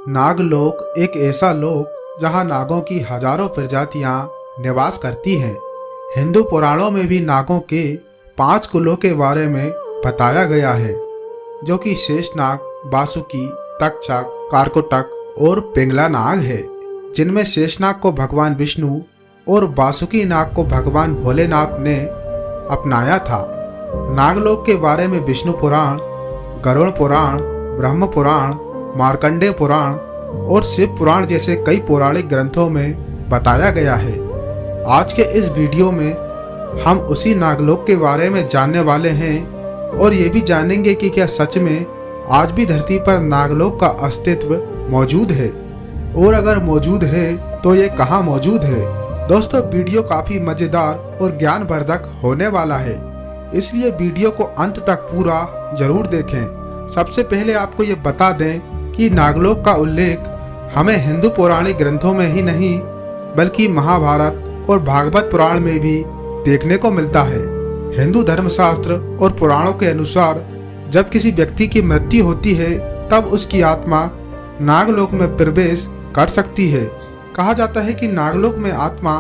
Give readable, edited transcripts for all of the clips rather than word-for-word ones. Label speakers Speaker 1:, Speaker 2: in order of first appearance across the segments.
Speaker 1: नागलोक एक ऐसा लोक जहां नागों की हजारों प्रजातियां निवास करती हैं। हिंदू पुराणों में भी नागों के 5 कुलों के बारे में बताया गया है, जो कि शेषनाग, बासुकी, तक्षक, कारकोटक और पिंगला नाग है, जिनमें शेषनाग को भगवान विष्णु और बासुकी नाग को भगवान भोलेनाथ ने अपनाया था। नागलोक के बारे में विष्णु पुराण, गरुड़ पुराण, ब्रह्म पुराण, मार्कंडेय पुराण और शिव पुराण जैसे कई पौराणिक ग्रंथों में बताया गया है। आज के इस वीडियो में हम उसी नागलोक के बारे में जानने वाले हैं और ये भी जानेंगे कि क्या सच में आज भी धरती पर नागलोक का अस्तित्व मौजूद है, और अगर मौजूद है तो ये कहाँ मौजूद है। दोस्तों, वीडियो काफ़ी मज़ेदार और ज्ञानवर्धक होने वाला है, इसलिए वीडियो को अंत तक पूरा जरूर देखें। सबसे पहले आपको ये बता दें कि नागलोक का उल्लेख हमें हिंदू पौराणिक ग्रंथों में ही नहीं बल्कि महाभारत और भागवत पुराण में भी देखने को मिलता है। हिंदू धर्मशास्त्र और पुराणों के अनुसार जब किसी व्यक्ति की मृत्यु होती है तब उसकी आत्मा नागलोक में प्रवेश कर सकती है। कहा जाता है कि नागलोक में आत्मा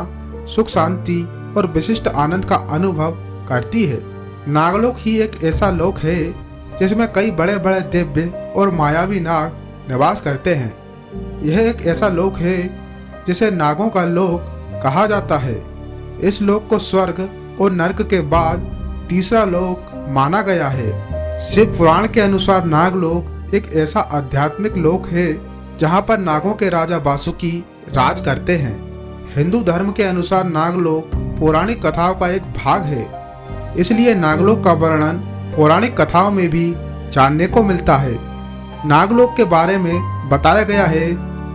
Speaker 1: सुख, शांति और विशिष्ट आनंद का अनुभव करती है। नागलोक ही एक ऐसा लोक है जिसमें कई बड़े बड़े दिव्य और मायावी नाग निवास करते हैं। यह एक ऐसा लोक है जिसे नागों का लोक कहा जाता है। इस लोक को स्वर्ग और नर्क के बाद तीसरा लोक माना गया है। शिव पुराण के अनुसार नागलोक एक ऐसा आध्यात्मिक लोक है जहां पर नागों के राजा वासुकी राज करते हैं। हिंदू धर्म के अनुसार नागलोक पौराणिक कथाओं का एक भाग है, इसलिए नागलोक का वर्णन पौराणिक कथाओं में भी जानने को मिलता है। नागलोक के बारे में बताया गया है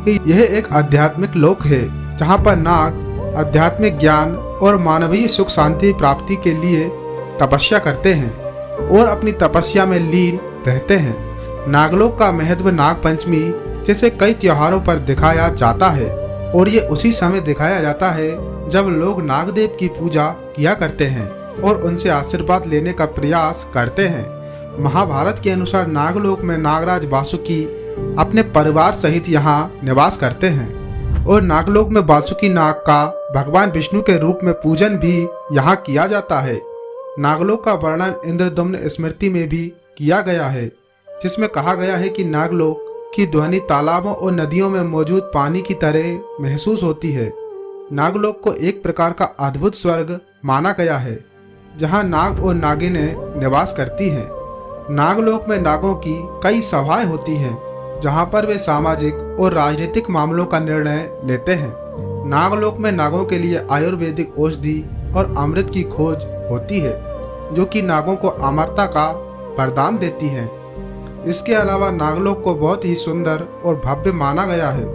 Speaker 1: कि यह एक आध्यात्मिक लोक है जहां पर नाग आध्यात्मिक ज्ञान और मानवीय सुख शांति प्राप्ति के लिए तपस्या करते हैं और अपनी तपस्या में लीन रहते हैं। नागलोक का महत्व नाग पंचमी जैसे कई त्योहारों पर दिखाया जाता है, और ये उसी समय दिखाया जाता है जब लोग नागदेव की पूजा किया करते हैं और उनसे आशीर्वाद लेने का प्रयास करते हैं। महाभारत के अनुसार नागलोक में नागराज वासुकी अपने परिवार सहित यहाँ निवास करते हैं और नागलोक में वासुकी नाग का भगवान विष्णु के रूप में पूजन भी यहाँ किया जाता है। नागलोक का वर्णन इंद्रदुम्न स्मृति में भी किया गया है, जिसमें कहा गया है कि नागलोक की ध्वनि तालाबों और नदियों में मौजूद पानी की तरह महसूस होती है। नागलोक को एक प्रकार का अद्भुत स्वर्ग माना गया है जहां नाग और नागिनें निवास करती हैं। नागलोक में नागों की कई सभाएं होती हैं जहां पर वे सामाजिक और राजनीतिक मामलों का निर्णय लेते हैं। नागलोक में नागों के लिए आयुर्वेदिक औषधि और अमृत की खोज होती है, जो कि नागों को अमरता का वरदान देती हैं। इसके अलावा नागलोक को बहुत ही सुंदर और भव्य माना गया है।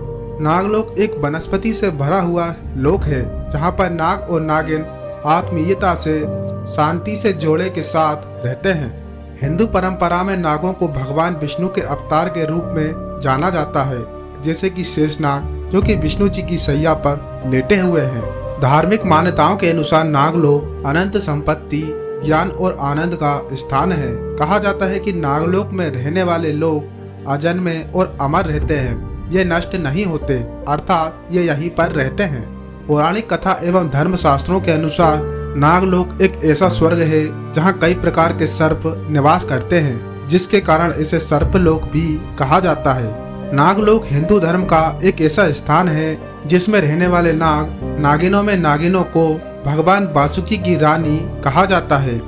Speaker 1: नागलोक एक वनस्पति से भरा हुआ लोक है जहां पर नाग और नागिन आत्मीयता से, शांति से जोड़े के साथ रहते हैं। हिंदू परंपरा में नागों को भगवान विष्णु के अवतार के रूप में जाना जाता है, जैसे कि शेषनाग जो कि विष्णु जी की सैया पर लेटे हुए हैं। धार्मिक मान्यताओं के अनुसार नागलोक अनंत संपत्ति, ज्ञान और आनंद का स्थान है। कहा जाता है कि नागलोक में रहने वाले लोग अजन्मे और अमर रहते हैं, ये नष्ट नहीं होते, अर्थात ये यहीं पर रहते हैं। पौराणिक कथा एवं धर्म शास्त्रों के अनुसार नागलोक एक ऐसा स्वर्ग है जहां कई प्रकार के सर्प निवास करते हैं, जिसके कारण इसे सर्पलोक भी कहा जाता है। नागलोक हिंदू धर्म का एक ऐसा स्थान है जिसमें रहने वाले नागिनों में नागिनों को भगवान वासुकी की रानी कहा जाता है।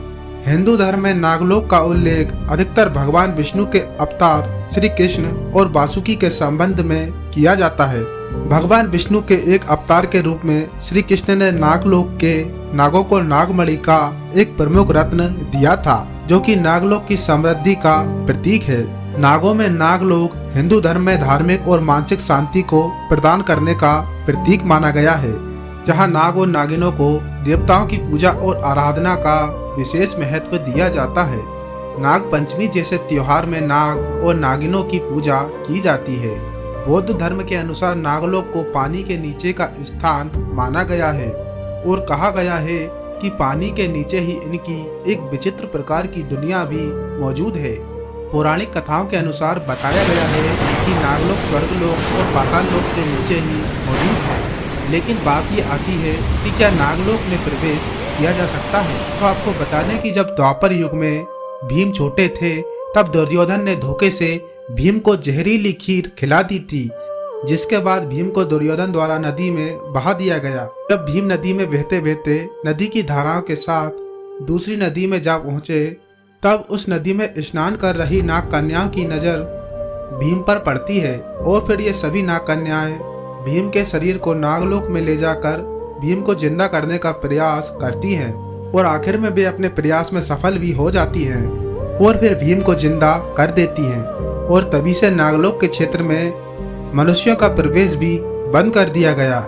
Speaker 1: हिंदू धर्म में नागलोक का उल्लेख अधिकतर भगवान विष्णु के अवतार श्री कृष्ण और वासुकी के संबंध में किया जाता है। भगवान विष्णु के एक अवतार के रूप में श्री कृष्ण ने नागलोक के नागों को नागमणि का एक प्रमुख रत्न दिया था, जो कि नागलोक की समृद्धि का प्रतीक है। नागों में नागलोक हिंदू धर्म में धार्मिक और मानसिक शांति को प्रदान करने का प्रतीक माना गया है, जहां नाग और नागिनों को देवताओं की पूजा और आराधना का विशेष महत्व दिया जाता है। नाग पंचमी जैसे त्योहार में नाग और नागिनों की पूजा की जाती है। बौद्ध धर्म के अनुसार नागलोक को पानी के नीचे का स्थान माना गया है और कहा गया है कि पानी के नीचे ही इनकी एक विचित्र प्रकार की दुनिया भी मौजूद है। पौराणिक कथाओं के अनुसार बताया गया है कि नागलोक स्वर्गलोक और पाताल लोक के नीचे ही मौजूद है। लेकिन बात ये आती है कि क्या नागलोक में प्रवेश किया जा सकता है? तो आपको बता दें कि जब द्वापर युग में भीम छोटे थे तब दुर्योधन ने धोखे से भीम को जहरीली खीर खिला दी थी, जिसके बाद भीम को दुर्योधन द्वारा नदी में बहा दिया गया। जब भीम नदी में बहते बहते नदी की धाराओं के साथ दूसरी नदी में जा पहुंचे तब उस नदी में स्नान कर रही नाग कन्याओं की नजर भीम पर पड़ती है और फिर ये सभी नाग कन्याएं भीम के शरीर को नागलोक में ले जाकर भीम को जिंदा करने का प्रयास करती हैं और आखिर में वे अपने प्रयास में सफल भी हो जाती हैं और फिर भीम को जिंदा कर देती हैं और तभी से नागलोक के क्षेत्र में मनुष्यों का प्रवेश भी बंद कर दिया गया।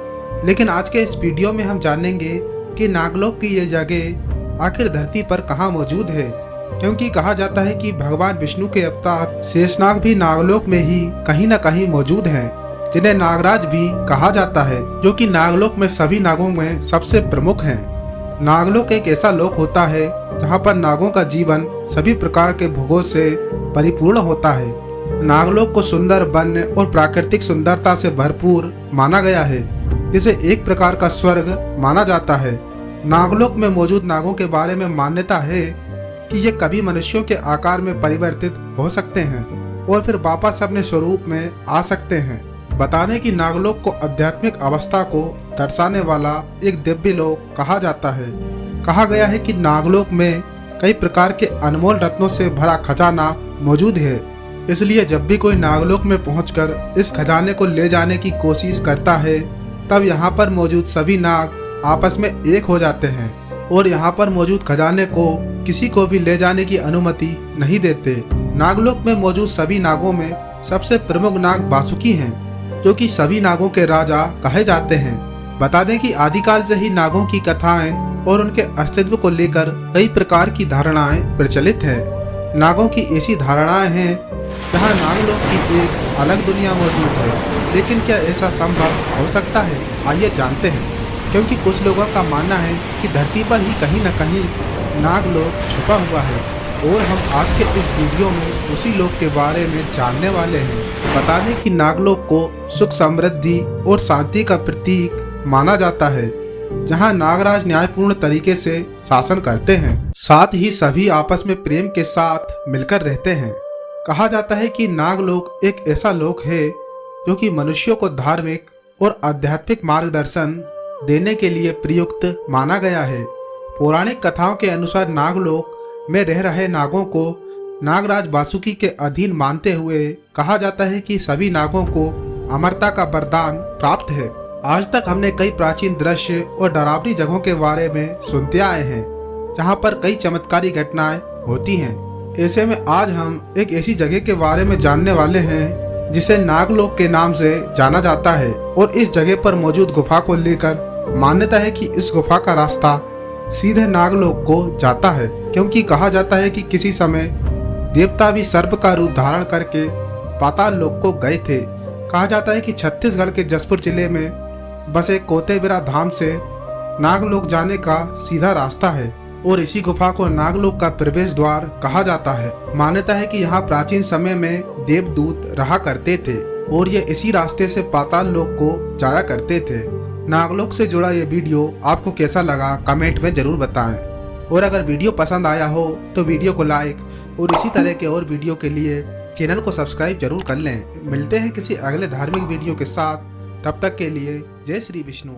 Speaker 1: लेकिन आज के इस वीडियो में हम जानेंगे कि नागलोक की ये जगह आखिर धरती पर कहाँ मौजूद है, क्योंकि कहा जाता है कि भगवान विष्णु के अवतार शेषनाग भी नागलोक में ही कहीं न कहीं मौजूद हैं, जिन्हें नागराज भी कहा जाता है, जो कि नागलोक में सभी नागों में सबसे प्रमुख हैं। नागलोक एक ऐसा लोक होता है जहां पर नागों का जीवन सभी प्रकार के भोगों से परिपूर्ण होता है। नागलोक को सुंदर वन और प्राकृतिक सुंदरता से भरपूर माना गया है, जिसे एक प्रकार का स्वर्ग माना जाता है। नागलोक में मौजूद नागों के बारे में मान्यता है कि ये कभी मनुष्यों के आकार में परिवर्तित हो सकते हैं और फिर वापस अपने स्वरूप में आ सकते हैं। बता दें कि नागलोक को आध्यात्मिक अवस्था को दर्शाने वाला एक दिव्य लोक कहा जाता है। कहा गया है कि नागलोक में कई प्रकार के अनमोल रत्नों से भरा खजाना मौजूद है, इसलिए जब भी कोई नागलोक में पहुंचकर इस खजाने को ले जाने की कोशिश करता है तब यहाँ पर मौजूद सभी नाग आपस में एक हो जाते हैं और यहाँ पर मौजूद खजाने को किसी को भी ले जाने की अनुमति नहीं देते। नागलोक में मौजूद सभी नागों में सबसे प्रमुख नाग वासुकी हैं, जो कि सभी नागों के राजा कहे जाते हैं। बता दें कि आदिकाल से ही नागों की कथाएं और उनके अस्तित्व को लेकर कई प्रकार की धारणाएं प्रचलित है। नागों की ऐसी धारणाएं हैं जहां नागलोक की एक अलग दुनिया मौजूद है, लेकिन क्या ऐसा संभव हो सकता है? आइए जानते हैं, क्योंकि कुछ लोगों का मानना है कि धरती पर ही कहीं न कहीं नागलोक छुपा हुआ है और हम आज के इस वीडियो में उसी लोक के बारे में जानने वाले हैं। बता दें कि नागलोक को सुख समृद्धि और शांति का प्रतीक माना जाता है, जहां नागराज न्यायपूर्ण तरीके से शासन करते हैं, साथ ही सभी आपस में प्रेम के साथ मिलकर रहते हैं। कहा जाता है कि नागलोक एक ऐसा लोक है जो कि मनुष्यों को धार्मिक और आध्यात्मिक मार्गदर्शन देने के लिए प्रयुक्त माना गया है। पौराणिक कथाओं के अनुसार नागलोक में रह रहे नागों को नागराज वासुकी के अधीन मानते हुए कहा जाता है कि सभी नागों को अमरता का वरदान प्राप्त है। आज तक हमने कई प्राचीन दृश्य और डरावनी जगहों के बारे में सुनते आए हैं, जहां पर कई चमत्कारी घटनाएं होती हैं। ऐसे में आज हम एक ऐसी जगह के बारे में जानने वाले हैं जिसे नागलोक के नाम से जाना जाता है और इस जगह पर मौजूद गुफा को लेकर मान्यता है कि इस गुफा का रास्ता सीधे नागलोक को जाता है, क्योंकि कहा जाता है कि किसी समय देवता भी सर्प का रूप धारण करके पाताल लोक को गए थे। कहा जाता है कि छत्तीसगढ़ के जसपुर जिले में बसे कोतेबिरा धाम से नागलोक जाने का सीधा रास्ता है और इसी गुफा को नागलोक का प्रवेश द्वार कहा जाता है। मान्यता है कि यहाँ प्राचीन समय में देवदूत रहा करते थे और ये इसी रास्ते से पाताल लोक को जाया करते थे। नागलोक से जुड़ा ये वीडियो आपको कैसा लगा कमेंट में जरूर बताएं और अगर वीडियो पसंद आया हो तो वीडियो को लाइक और इसी तरह के और वीडियो के लिए चैनल को सब्सक्राइब जरूर कर लें। मिलते हैं किसी अगले धार्मिक वीडियो के साथ, तब तक के लिए जय श्री विष्णु।